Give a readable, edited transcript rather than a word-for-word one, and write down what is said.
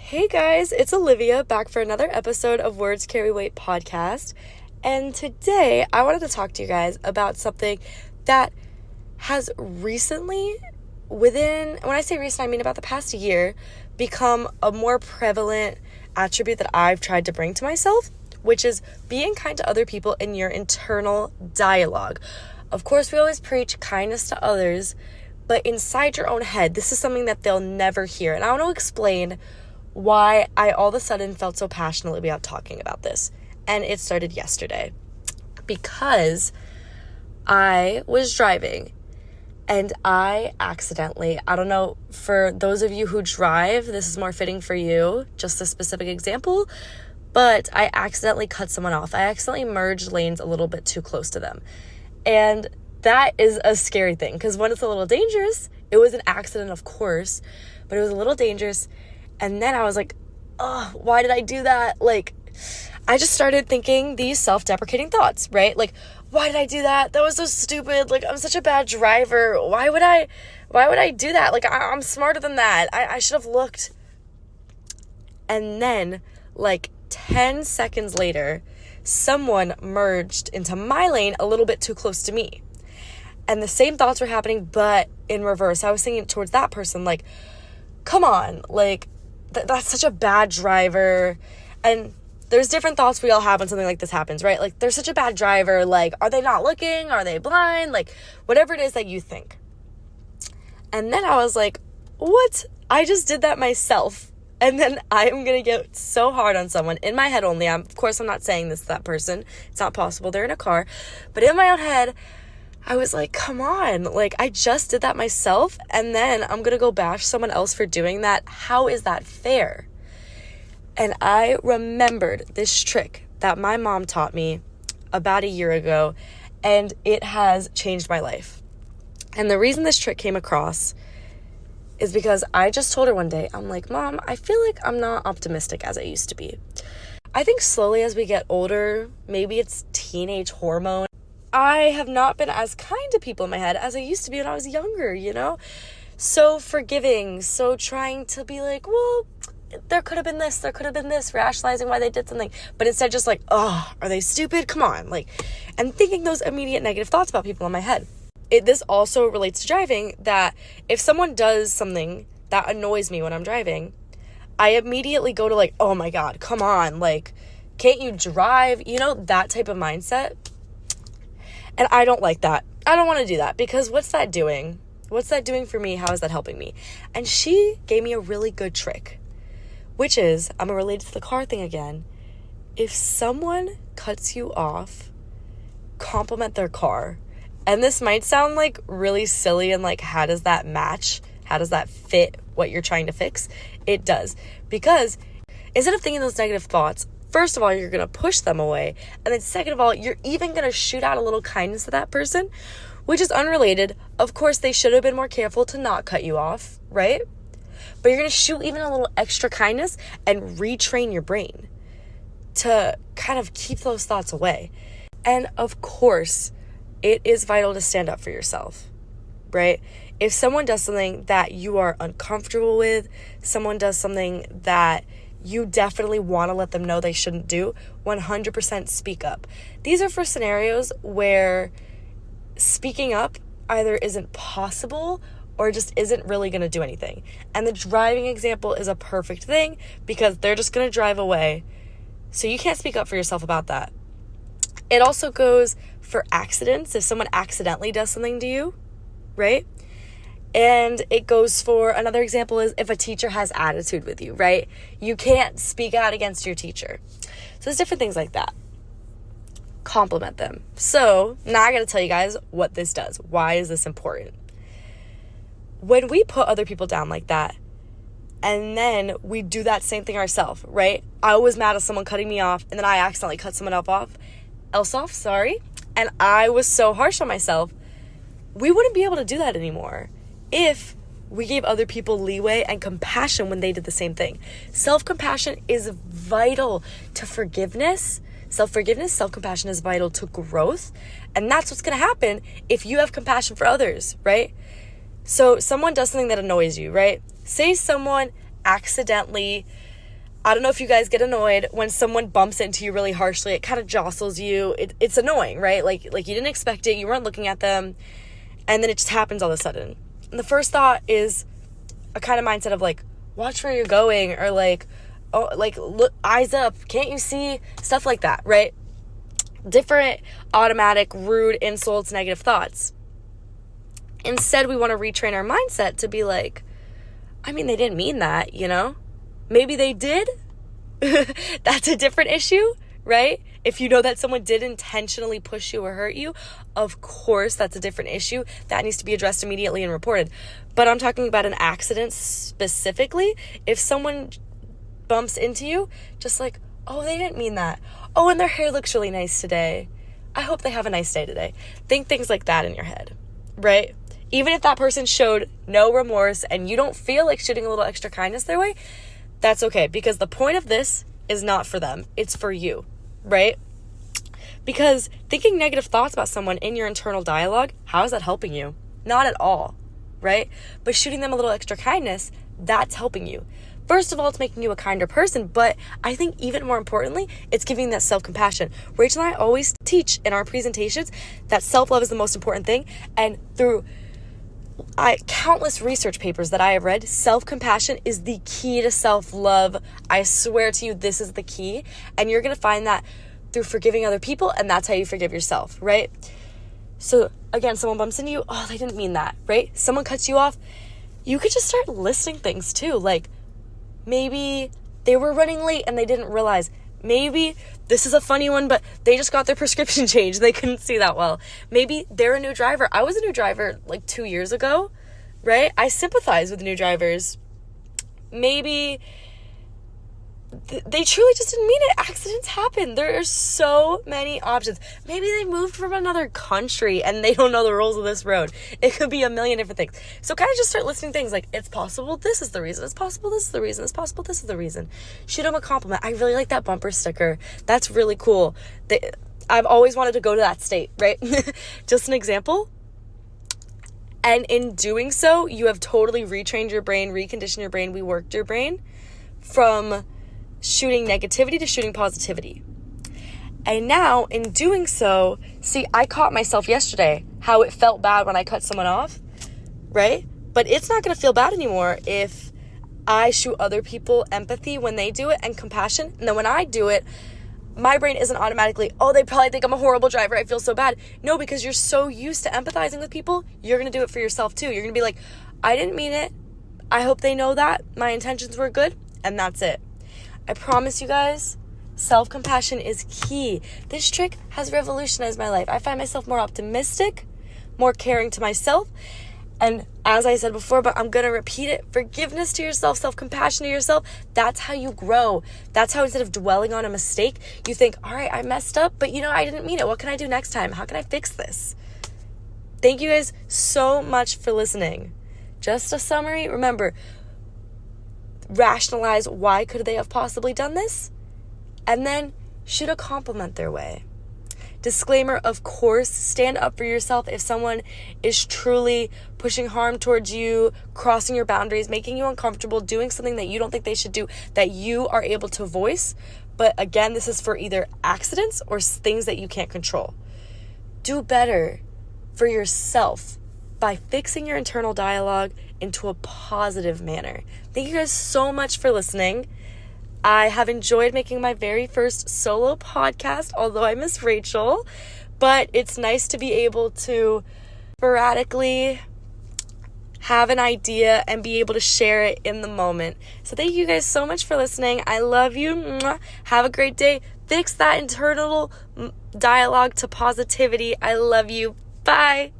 Hey guys, it's Olivia back for another episode of Words Carry Weight podcast. And today I wanted to talk to you guys about something that has recently, when I say recent, I mean about the past year, become a more prevalent attribute that I've tried to bring to myself, which is being kind to other people in your internal dialogue. Of course, we always preach kindness to others, but inside your own head, this is something that they'll never hear. And I want to explain why I all of a sudden felt so passionately about talking about this. And it started yesterday because I was driving and I accidentally, I don't know, for those of you who drive, this is more fitting for you, just a specific example, but I accidentally cut someone off. I accidentally merged lanes a little bit too close to them. And that is a scary thing because when it's a little dangerous, it was an accident, of course, but it was a little dangerous. And then I was like, oh, why did I do that? Like, I just started thinking these self-deprecating thoughts, right? Like, why did I do that? That was so stupid. Like, I'm such a bad driver. Why would I do that? Like, I'm smarter than that. I should have looked. And then, like, 10 seconds later, someone merged into my lane a little bit too close to me. And the same thoughts were happening, but in reverse. I was thinking towards that person, like, come on, like, that's such a bad driver. And there's different thoughts we all have when something like this happens, right? Like, they're such a bad driver. Like, are they not looking? Are they blind? Like, whatever it is that you think. And then I was like, what? I just did that myself. And then I'm going to get so hard on someone in my head only. Of course, I'm not saying this to that person. It's not possible. They're in a car. But in my own head, I was like, come on, like, I just did that myself, and then I'm going to go bash someone else for doing that. How is that fair? And I remembered this trick that my mom taught me about a year ago, and it has changed my life. And the reason this trick came across is because I just told her one day, I'm like, Mom, I feel like I'm not optimistic as I used to be. I think slowly as we get older, maybe it's teenage hormone, I have not been as kind to people in my head as I used to be when I was younger, you know? So forgiving, so trying to be like, well, there could have been this, rationalizing why they did something. But instead just like, oh, are they stupid? Come on. Like, and thinking those immediate negative thoughts about people in my head. This also relates to driving, that if someone does something that annoys me when I'm driving, I immediately go to like, oh my God, come on. Like, can't you drive? You know, that type of mindset. And I don't like that. I don't want to do that because what's that doing? What's that doing for me? How is that helping me? And she gave me a really good trick, which is, I'm going to relate it to the car thing again. If someone cuts you off, compliment their car. And this might sound like really silly and like, how does that match? How does that fit what you're trying to fix? It does. Because instead of thinking those negative thoughts, first of all, you're going to push them away. And then second of all, you're even going to shoot out a little kindness to that person, which is unrelated. Of course, they should have been more careful to not cut you off, right? But you're going to shoot even a little extra kindness and retrain your brain to kind of keep those thoughts away. And of course, it is vital to stand up for yourself, right? If someone does something that you are uncomfortable with, someone does something that you definitely want to let them know they shouldn't do, 100% speak up. These are for scenarios where speaking up either isn't possible or just isn't really going to do anything. And the driving example is a perfect thing because they're just going to drive away. So you can't speak up for yourself about that. It also goes for accidents. If someone accidentally does something to you, right? And it goes for, another example is if a teacher has attitude with you, right? You can't speak out against your teacher. So there's different things like that. Compliment them. So now I got to tell you guys what this does. Why is this important? When we put other people down like that, and then we do that same thing ourselves, right? I was mad at someone cutting me off, and then I accidentally cut someone else off, and I was so harsh on myself. We wouldn't be able to do that anymore if we gave other people leeway and compassion when they did the same thing. Self-compassion is vital to forgiveness. Self-compassion is vital to growth. And that's what's going to happen if you have compassion for others, right? So someone does something that annoys you, right? Say someone accidentally I don't know if you guys get annoyed when someone bumps into you really harshly. It kind of jostles you. It's annoying, right? Like you didn't expect it. You weren't looking at them. And then it just happens all of a sudden. And the first thought is a kind of mindset of like, watch where you're going, or like, oh, like, look, eyes up. Can't you see? Stuff like that, right? Different automatic, rude insults, negative thoughts. Instead, we want to retrain our mindset to be like, I mean, they didn't mean that, you know? Maybe they did. That's a different issue, right? If you know that someone did intentionally push you or hurt you, of course, that's a different issue. That needs to be addressed immediately and reported. But I'm talking about an accident specifically. If someone bumps into you, just like, oh, they didn't mean that. Oh, and their hair looks really nice today. I hope they have a nice day today. Think things like that in your head, right? Even if that person showed no remorse and you don't feel like shooting a little extra kindness their way, that's okay, because the point of this is not for them. It's for you, right? Because thinking negative thoughts about someone in your internal dialogue, how is that helping you? Not at all, right? But shooting them a little extra kindness, that's helping you. First of all, it's making you a kinder person, but I think even more importantly, it's giving that self-compassion. Rachel and I always teach in our presentations that self-love is the most important thing, and through countless research papers that I have read, self-compassion is the key to self-love. I swear to you, this is the key. And you're going to find that through forgiving other people, and that's how you forgive yourself, right? So again, someone bumps into you, oh, they didn't mean that, right? Someone cuts you off, you could just start listing things too. Like maybe they were running late and they didn't realize. Maybe this is a funny one, but they just got their prescription changed. They couldn't see that well. Maybe they're a new driver. I was a new driver like 2 years ago, right? I sympathize with new drivers. Maybe they truly just didn't mean it. Accidents happen. There are so many options. Maybe they moved from another country and they don't know the rules of this road. It could be a million different things. So kind of just start listing things like, it's possible this is the reason. It's possible this is the reason. It's possible this is the reason. Shoot them a compliment. I really like that bumper sticker. That's really cool. I've always wanted to go to that state, right? Just an example. And in doing so, you have totally retrained your brain, reconditioned your brain, reworked your brain from shooting negativity to shooting positivity. And now in doing so, see, I caught myself yesterday how it felt bad when I cut someone off, right? But it's not going to feel bad anymore if I shoot other people empathy when they do it and compassion. And then when I do it, my brain isn't automatically, oh, they probably think I'm a horrible driver, I feel so bad. No, because you're so used to empathizing with people, you're going to do it for yourself too. You're going to be like, I didn't mean it. I hope they know that. My intentions were good. And that's it. I promise you guys, self-compassion is key. This trick has revolutionized my life. I find myself more optimistic, more caring to myself. And as I said before, but I'm going to repeat it, forgiveness to yourself, self-compassion to yourself, that's how you grow. That's how instead of dwelling on a mistake, you think, all right, I messed up, but I didn't mean it. What can I do next time? How can I fix this? Thank you guys so much for listening. Just a summary. Remember, rationalize why could they have possibly done this, and then shoot a compliment their way. Disclaimer, of course, stand up for yourself if someone is truly pushing harm towards you, crossing your boundaries, making you uncomfortable, doing something that you don't think they should do, that you are able to voice. But again, this is for either accidents or things that you can't control. Do better for yourself by fixing your internal dialogue into a positive manner. Thank you guys so much for listening. I have enjoyed making my very first solo podcast, although I miss Rachel, but it's nice to be able to sporadically have an idea and be able to share it in the moment. So thank you guys so much for listening. I love you. Mwah. Have a great day. Fix that internal dialogue to positivity. I love you. Bye.